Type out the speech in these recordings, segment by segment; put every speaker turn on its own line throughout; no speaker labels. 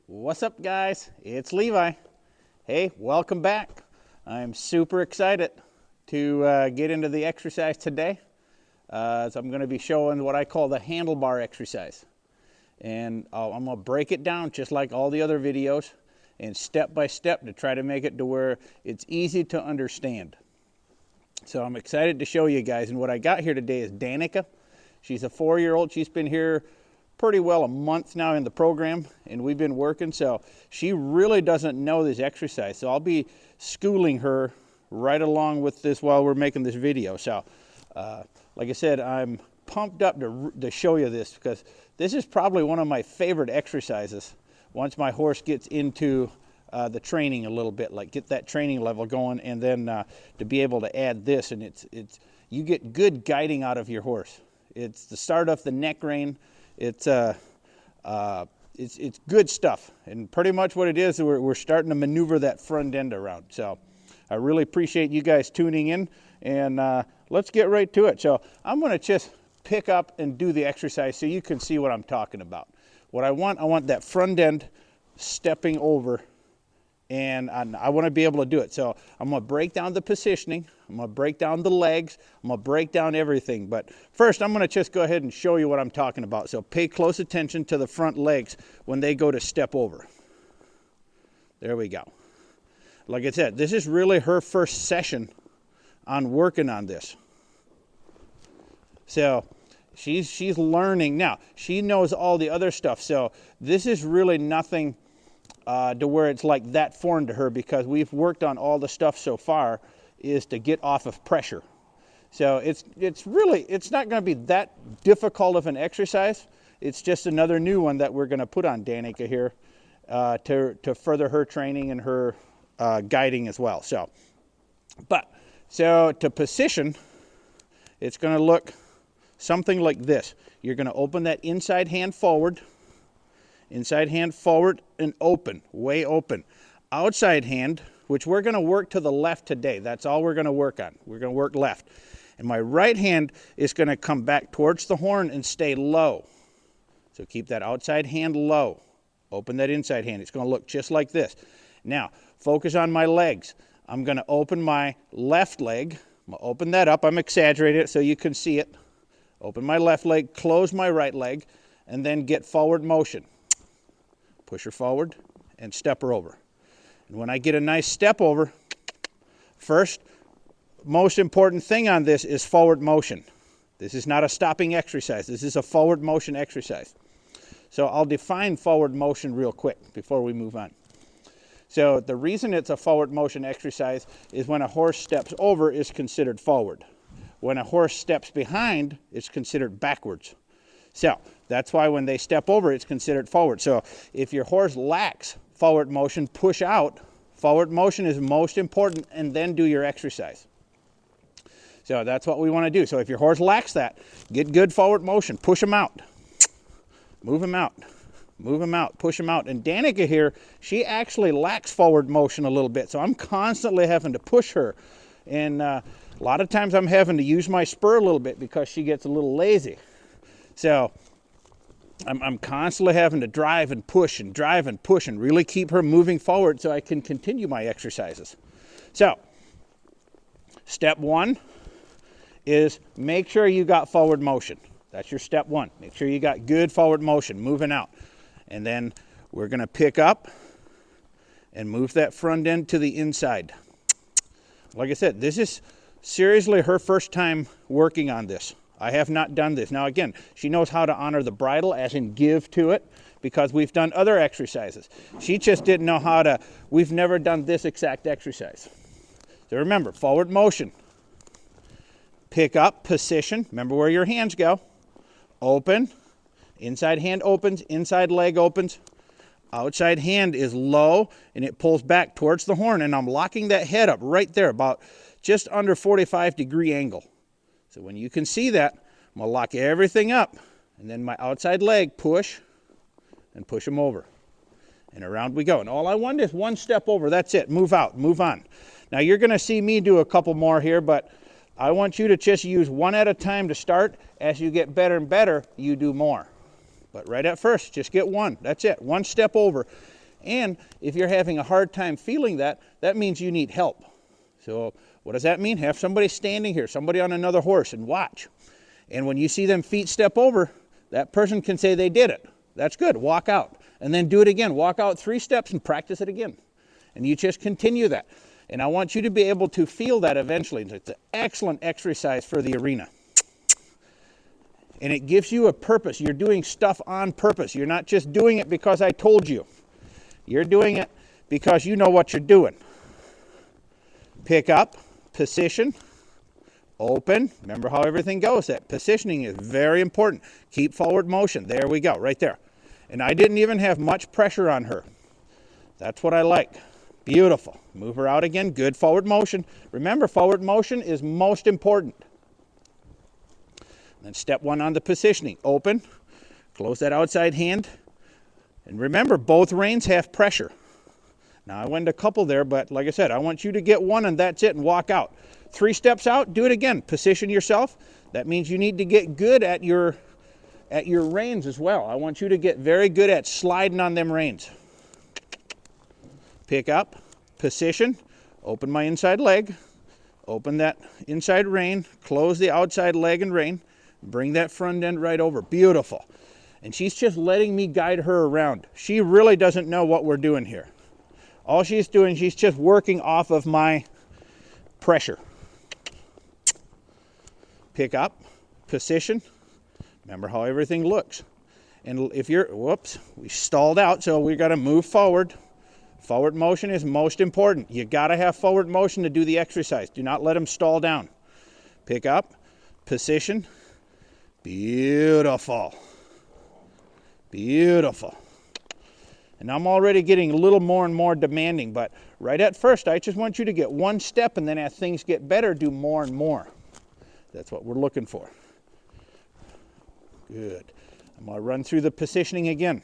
What's up, guys? It's Levi. Hey, welcome back. I'm super excited to get into the exercise today. So I'm going to be showing what I call the handlebar exercise. And I'm going to break it down just like all the other videos and step by step to try to make it to where it's easy to understand. So I'm excited to show you guys. And what I got here today is Danica. She's a 4-year-old. She's been here pretty well a month now in the program, and we've been working, so she really doesn't know this exercise. So I'll be schooling her right along with this while we're making this video. So like I said, I'm pumped up to show you this, because this is probably one of my favorite exercises once my horse gets into the training a little bit, like get that training level going, and then to be able to add this, and it's you get good guiding out of your horse. It's the start of the neck rein. It's good stuff, and pretty much what it is, we're starting to maneuver that front end around. So I really appreciate you guys tuning in, and let's get right to it. So I'm going to just pick up and do the exercise so you can see what I'm talking about. What I want that front end stepping over, and I want to be able to do it. So I'm going to break down the positioning. I'm going to break down the legs. I'm going to break down everything. But first, I'm going to just go ahead and show you what I'm talking about. So pay close attention to the front legs when they go to step over. There we go. Like I said, this is really her first session on working on this. So she's learning now. She knows all the other stuff. So this is really nothing to where it's like that foreign to her, because we've worked on all the stuff so far is to get off of pressure. So it's not going to be that difficult of an exercise. It's just another new one that we're going to put on Danica here to further her training and her guiding as well. So to position, it's going to look something like this. You're going to open that inside hand forward and open, way open. Outside hand, which we're going to work to the left today. That's all we're going to work on. We're going to work left. And my right hand is going to come back towards the horn and stay low. So keep that outside hand low. Open that inside hand. It's going to look just like this. Now, focus on my legs. I'm going to open my left leg. I'm going to open that up. I'm exaggerating it so you can see it. Open my left leg, close my right leg, and then get forward motion. Push her forward and step her over. And when I get a nice step over, first, most important thing on this is forward motion. This is not a stopping exercise. This is a forward motion exercise. So I'll define forward motion real quick before we move on. So the reason it's a forward motion exercise is when a horse steps over, is considered forward. When a horse steps behind, it's considered backwards. So that's why when they step over, it's considered forward. So if your horse lacks forward motion, push out. Forward motion is most important, and then do your exercise. So that's what we want to do. So if your horse lacks that, get good forward motion. Push him out. Move him out. Move him out. Push him out. And Danica here, she actually lacks forward motion a little bit. So I'm constantly having to push her. And a lot of times I'm having to use my spur a little bit because she gets a little lazy. So I'm constantly having to drive and push and really keep her moving forward so I can continue my exercises. So step one is make sure you got forward motion. That's your step one. Make sure you got good forward motion, moving out. And then we're going to pick up and move that front end to the inside. Like I said, this is seriously her first time working on this. I have not done this. Now again, she knows how to honor the bridle, as in give to it, because we've done other exercises. She just didn't know how to, we've never done this exact exercise. So remember, forward motion. Pick up, position, remember where your hands go. Open, inside hand opens, inside leg opens. Outside hand is low, and it pulls back towards the horn, and I'm locking that head up right there, about just under 45-degree angle. So when you can see that, I'm going to lock everything up, and then my outside leg push and push them over. And around we go. And all I want is one step over. That's it. Move out. Move on. Now you're going to see me do a couple more here, but I want you to just use one at a time to start. As you get better and better, you do more. But right at first, just get one. That's it. One step over. And if you're having a hard time feeling that, that means you need help. So what does that mean? Have somebody standing here, somebody on another horse, and watch. And when you see them feet step over, that person can say they did it. That's good. Walk out. And then do it again. Walk out 3 steps and practice it again. And you just continue that. And I want you to be able to feel that eventually. It's an excellent exercise for the arena. And it gives you a purpose. You're doing stuff on purpose. You're not just doing it because I told you. You're doing it because you know what you're doing. Pick up, position, open. Remember how everything goes. That positioning is very important. Keep forward motion. There we go, right there. And I didn't even have much pressure on her. That's what I like. Beautiful. Move her out again. Good forward motion. Remember, forward motion is most important. Then step 1 on the positioning. Open. Close that outside hand. And remember, both reins have pressure. Now, I went a couple there, but like I said, I want you to get 1 and that's it, and walk out. 3 steps out, do it again. Position yourself. That means you need to get good at your reins as well. I want you to get very good at sliding on them reins. Pick up, position, open my inside leg, open that inside rein, close the outside leg and rein, bring that front end right over. Beautiful. And she's just letting me guide her around. She really doesn't know what we're doing here. All she's doing, she's just working off of my pressure. Pick up, position. Remember how everything looks. And if you're, whoops, we stalled out, so we got to move forward. Forward motion is most important. You got to have forward motion to do the exercise. Do not let them stall down. Pick up, position. Beautiful. Beautiful. And I'm already getting a little more and more demanding, but right at first, I just want you to get 1 step, and then as things get better, do more and more. That's what we're looking for. Good. I'm going to run through the positioning again.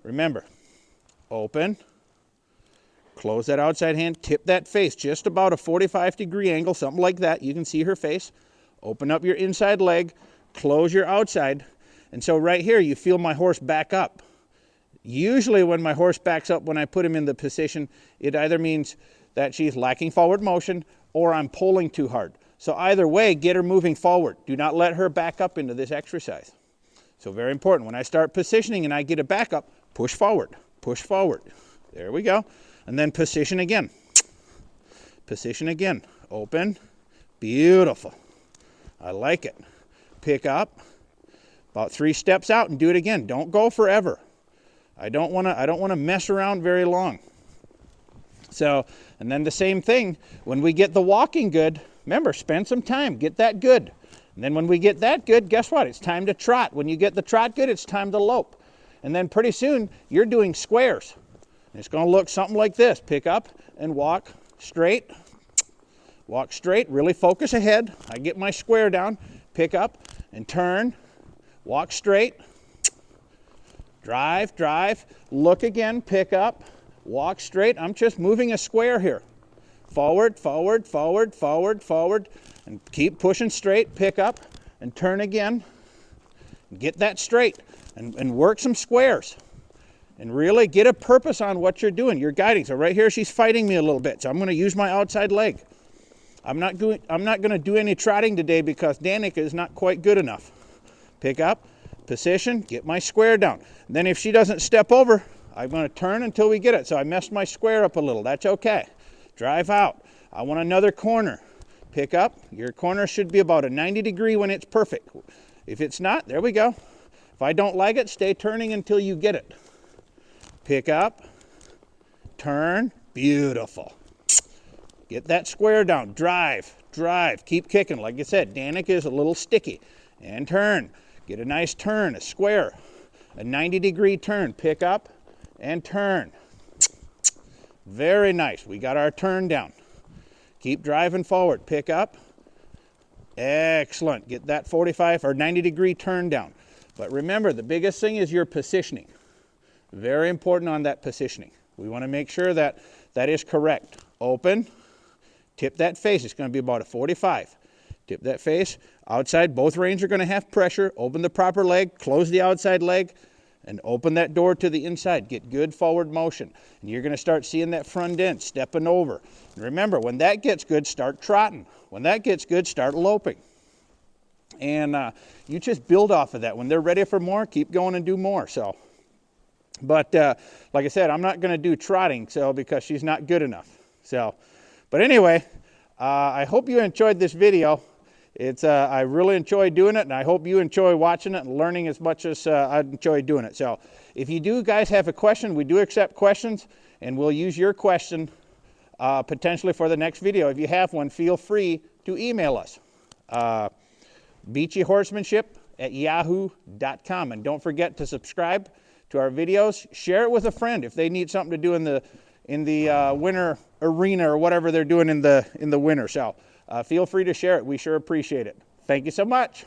Remember, open, close that outside hand, tip that face just about a 45-degree angle, something like that. You can see her face. Open up your inside leg, close your outside. And so right here, you feel my horse back up. Usually when my horse backs up, when I put him in the position, it either means that she's lacking forward motion or I'm pulling too hard. So either way, get her moving forward. Do not let her back up into this exercise. So very important. When I start positioning and I get a back up, push forward, push forward. There we go. And then position again. Position again. Open. Beautiful. I like it. Pick up. About 3 steps out and do it again. Don't go forever. I don't want to mess around very long. So, and then the same thing, when we get the walking good, remember, spend some time, get that good. And then when we get that good, guess what? It's time to trot. When you get the trot good, it's time to lope. And then pretty soon, you're doing squares. It's going to look something like this. Pick up and walk straight. Walk straight, really focus ahead. I get my square down, pick up and turn. Walk straight. Drive, drive, look again, pick up, walk straight. I'm just moving a square here. Forward, forward, forward, forward, forward, and keep pushing straight, pick up, and turn again. Get that straight, and work some squares. And really get a purpose on what you're doing. You're guiding. So right here, she's fighting me a little bit, so I'm going to use my outside leg. I'm not going to do any trotting today because Danica is not quite good enough. Pick up. Position, get my square down. And then if she doesn't step over, I'm going to turn until we get it. So I messed my square up a little. That's okay. Drive out. I want another corner. Pick up. Your corner should be about a 90-degree when it's perfect. If it's not, there we go. If I don't like it, stay turning until you get it. Pick up. Turn. Beautiful. Get that square down. Drive. Drive. Keep kicking. Like I said, Danica is a little sticky. And turn. Get a nice turn, a square, a 90-degree turn. Pick up and turn. Very nice. We got our turn down. Keep driving forward. Pick up. Excellent. Get that 45 or 90-degree turn down. But remember, the biggest thing is your positioning. Very important on that positioning. We want to make sure that that is correct. Open. Tip that face. It's going to be about a 45. Tip that face. Outside, both reins are going to have pressure. Open the proper leg. Close the outside leg. and open that door to the inside. Get good forward motion. And you're going to start seeing that front end stepping over. And remember, when that gets good, start trotting. When that gets good, start loping. And you just build off of that. When they're ready for more, keep going and do more. So, but like I said, I'm not going to do trotting because she's not good enough. So, but anyway, I hope you enjoyed this video. I really enjoy doing it, and I hope you enjoy watching it and learning as much as I enjoy doing it. So if you do guys have a question, we do accept questions, and we'll use your question potentially for the next video. If you have one, feel free to email us. beachyhorsemanship@yahoo.com. And don't forget to subscribe to our videos. Share it with a friend if they need something to do in the winter arena or whatever they're doing in the winter. So feel free to share it. We sure appreciate it. Thank you so much.